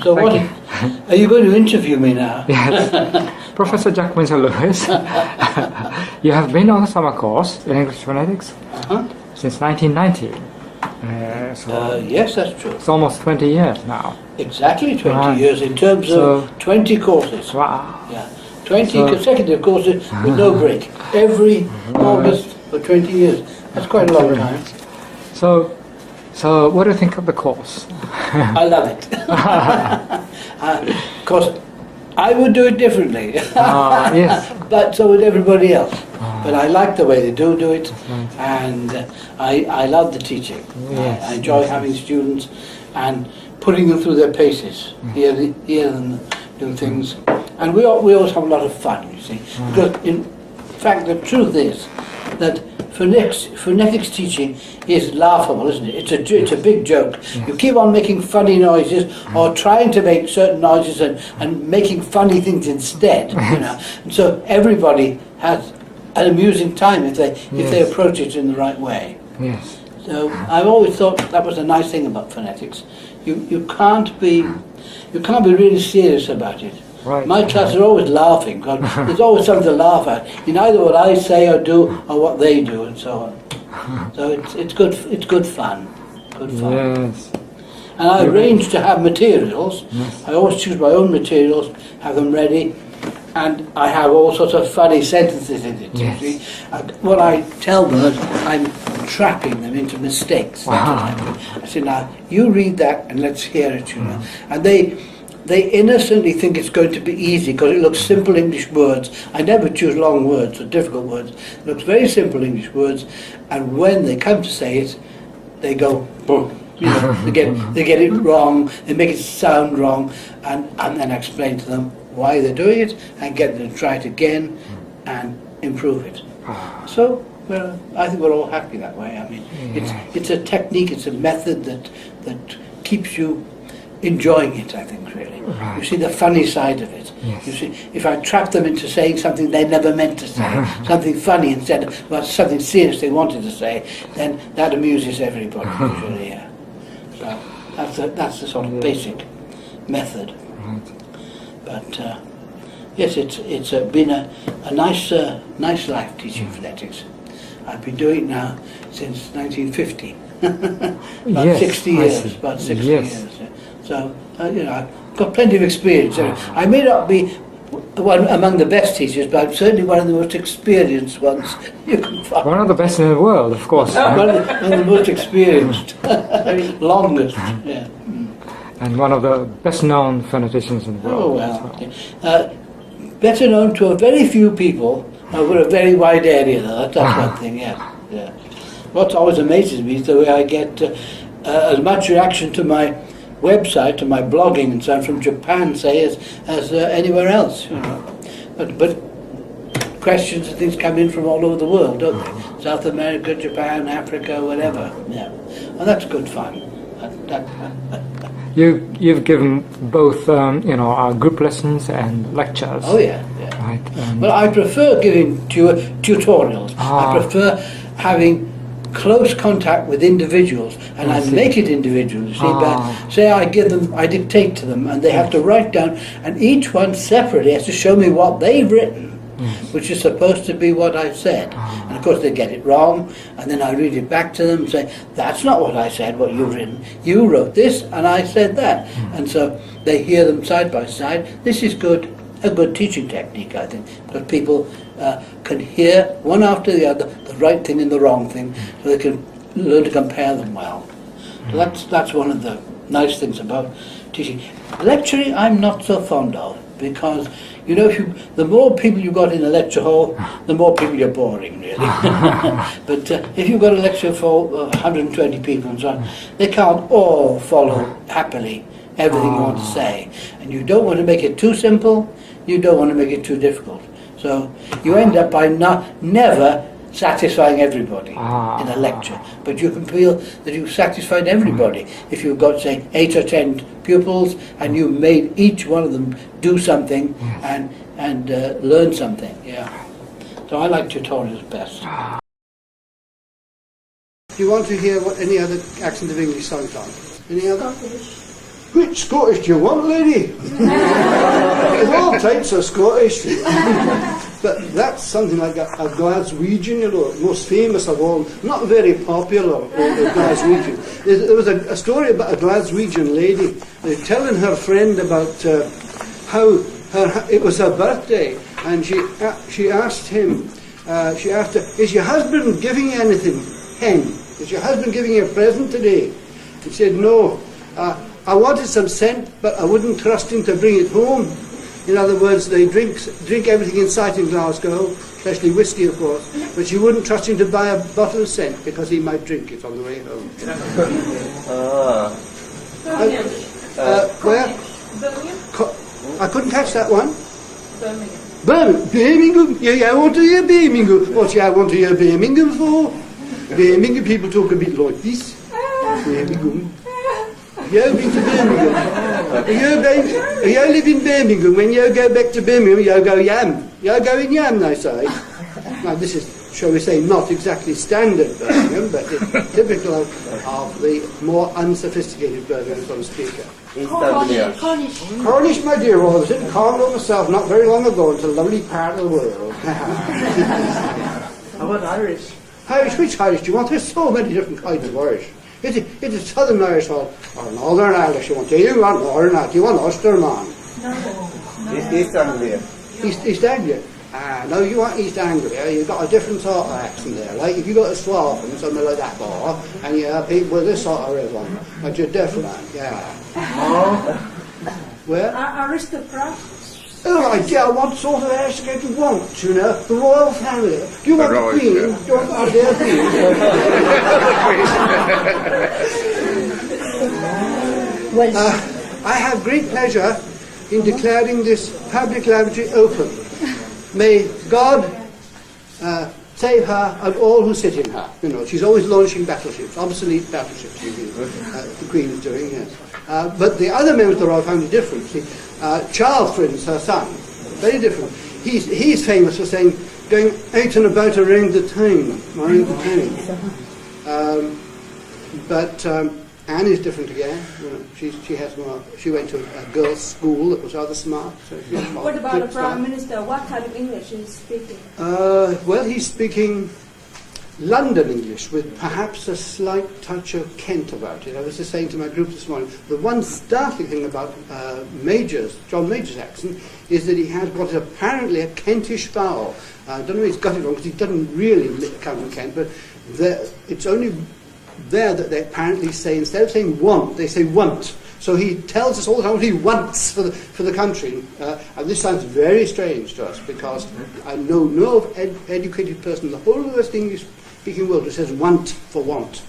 So Thank what? you. Are you going to interview me now? Yes. Professor Jack Winsor-Lewis, you have been on the summer course in English phonetics since 1990. Yes, that's true. It's almost 20 years now. Exactly 20 Right. years in terms of 20 courses. Wow. Yeah, 20 consecutive courses with no break. Every August for 20 years. That's quite a long time. So what do you think of the course? I love it. Of course, I would do it differently. Yes. But so would everybody else. But I like the way they do it, and I love the teaching. Yes, I enjoy having students and putting them through their paces, hear them do things. And we always have a lot of fun, you see. Because in fact the truth is that phonetics teaching is laughable, isn't it? It's a big joke. You keep on making funny noises or trying to make certain noises and making funny things instead, you know. And so everybody has an amusing time if they approach it in the right way. Yes. So I've always thought that was a nice thing about phonetics. You can't be really serious about it. Right. My class are always laughing because there's always something to laugh at in either what I say or do or what they do and so on. So it's good fun. Good fun. Yes. And I arrange to have materials. I always choose my own materials, have them ready, and I have all sorts of funny sentences in it. Yes. You see. And what I tell them is I'm trapping them into mistakes. That's what I do. I say, now you read that and let's hear it, you know. And they innocently think it's going to be easy because it looks simple English words. I never choose long words or difficult words. It looks very simple English words, and when they come to say it, they go, boom. You know, they get it wrong, they make it sound wrong, and then I explain to them why they're doing it and get them to try it again and improve it. So, well, I think we're all happy that way. I mean, it's a technique, it's a method that keeps you enjoying it, I think, really. Right. You see the funny side of it. Yes. You see, if I trap them into saying something they never meant to say, something funny instead of something serious they wanted to say, then that amuses everybody, usually, yeah. So that's the sort of basic method. Right. But yes, it's been a nice life teaching phonetics. I've been doing it now since 1950. About Yes, 60 I years. see. About 60 Yes. years. So you know, I've got plenty of experience. I may not be one among the best teachers, but I'm certainly one of the most experienced ones you can find. One of the best in the world, of course. One of the most experienced, longest. Yeah. And one of the best-known phoneticians in the world. Oh well. Better known to a very few people over a very wide area, though. That's one thing. Yeah. What always amazes me is the way I get as much reaction to my website, to my blogging and so on, from Japan, say, as anywhere else. You know. But questions and things come in from all over the world, don't they? South America, Japan, Africa, whatever. Yeah, and that's good fun. You've given both, group lessons and lectures. Oh yeah. Right. Well, I prefer giving tutorials. I prefer having close contact with individuals, and I make it individuals. You see, but say I dictate to them, and they have to write down, and each one separately has to show me what they've written, which is supposed to be what I've said. And of course they get it wrong, and then I read it back to them and say, that's not what I said, what you've written. You wrote this, and I said that. And so they hear them side by side. This is a good teaching technique, I think, because people can hear one after the other the right thing and the wrong thing, so they can learn to compare them well. So that's one of the nice things about teaching. Lecturing I'm not so fond of, because you know, the more people you've got in a lecture hall, the more people you're boring, really. But if you've got a lecture for 120 people and so on, they can't all follow happily everything you want to say, and you don't want to make it too simple, you don't want to make it too difficult. So you end up by never satisfying everybody in a lecture, but you can feel that you've satisfied everybody if you've got, say, 8 or 10 pupils and you made each one of them do something and learn something. Yeah. So I like tutorials best. Do you want to hear what any other accent of English songs are? Any other? which Scottish do you want, lady? All types of Scottish. But that's something like a Glaswegian, you know, most famous of all, not very popular, the Glaswegian. There was a story about a Glaswegian lady telling her friend about how it was her birthday, and she asked him, is your husband giving you anything, hen? Is your husband giving you a present today? He said, no. I wanted some scent, but I wouldn't trust him to bring it home. In other words, they drink everything in sight in Glasgow, especially whiskey, of course, but you wouldn't trust him to buy a bottle of scent because he might drink it on the way home. Where? Birmingham. I couldn't catch that one. Birmingham. Birmingham? Yeah, I want to hear Birmingham. What do I want to hear Birmingham for? Birmingham people talk a bit like this. Birmingham. You've been to Birmingham. You live in Birmingham. When you go back to Birmingham, you go yam. You go in yam, they say. Now, this is, shall we say, not exactly standard Birmingham, but it's typical of the more unsophisticated Birmingham from speaker. Cornish, my dear. I was in Cornwall myself not very long ago. It's a lovely part of the world. How about Irish? Irish, which Irish do you want? There's so many different kinds of Irish. It is Southern Irish or Northern Irish you want. Do you want Northern Irish? Do you want Ulsterman? East Anglia. East Anglia? No, you want East Anglia. You've got a different sort of accent there. Like if you go to Swartham, something like that, bar, and you have people with this sort of rhythm, but you're different, yeah. Where? Aristocrat. Oh, my dear, what sort of aristocrat do you want, you know? The royal family. Do you want the Queen? Do you want our dear Queen? I have great pleasure in declaring this public lavatory open. May God save her and all who sit in her. You know, she's always launching battleships, obsolete battleships, the Queen is doing, yes. But the other members of the royal family are different. See, Charles, for instance, her son, very different. He's famous for saying, going out and about around the town. But Anne is different again. You know, she has more. She went to a girls' school that was rather smart. So what about the Prime Minister? What kind of English is he speaking? Well, he's speaking London English with perhaps a slight touch of Kent about it. I was just saying to my group this morning, the one startling thing about John Major's accent, is that he has what is apparently a Kentish vowel. I don't know if he's got it wrong, because he doesn't really come from Kent, but it's only there that they apparently say, instead of saying want, they say want. So he tells us all the time what he wants for the country. And this sounds very strange to us, because I know no educated person in the whole of the West English-speaking world who says want for want.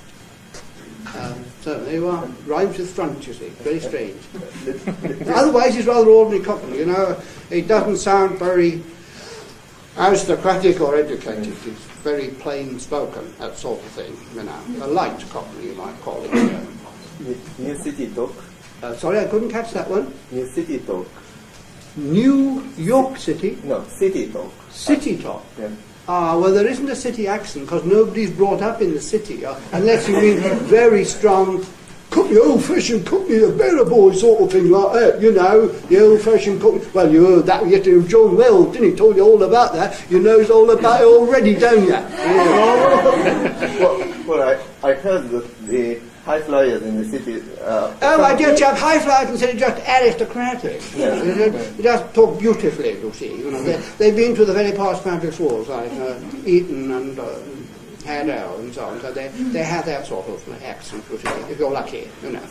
So there you are. Rhymes with front, you see. Very strange. Otherwise, he's rather ordinary Cockney. You know, it doesn't sound very aristocratic or educated. He's very plain spoken, that sort of thing. You know, a light Cockney, you might call it. New City Talk. Sorry, I couldn't catch that one. New City Talk. New York City? No, City Talk. City talk? Yeah. Well, there isn't a city accent, because nobody's brought up in the city, unless you mean very strong, cook me old-fashioned, cook me a better boy sort of thing like that, you know, the old-fashioned cook. Well, you heard that yesterday of John Wells, didn't he? Told you all about that. You know all about it already, don't you? Well, I heard that the high flyers in the city... oh, my dear chap, high flyers instead of just aristocratic. Yeah. You just talk beautifully, you see. You know, they've been to the very past country schools, like Eton and Hadow and so on, so they have that sort of accent, if you're lucky, you know.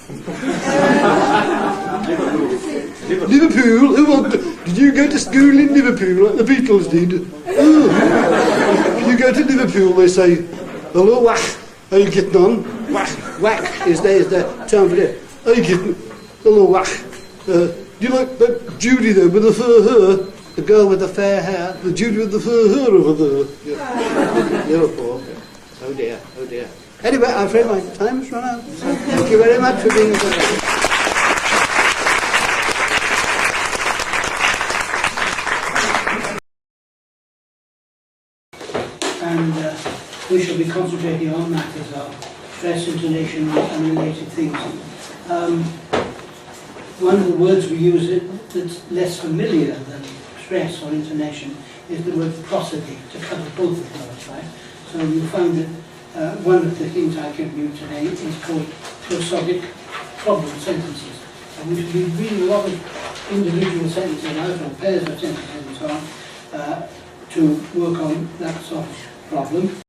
Liverpool? Did you go to school in Liverpool like the Beatles did? Oh. If you go to Liverpool, they say, hello, whack, how you getting on? Whack is the term for it. How you getting? Hello, whack. Do you like that Judy there with the fur hair? The girl with the fair hair? The Judy with the fur hair over there? Yeah. Liverpool. Oh dear, oh dear. Anyway, I'm afraid my time's run out. So thank you very much for being with us. And we shall be concentrating on matters of stress, intonation, and related things. one of the words we use that's less familiar than stress or intonation is the word prosody, to cover both of those, right? So you found that one of the things I give you today is called prosodic problem sentences. And we should be reading a lot of individual sentences out, or pairs of sentences and so on, to work on that sort of problem.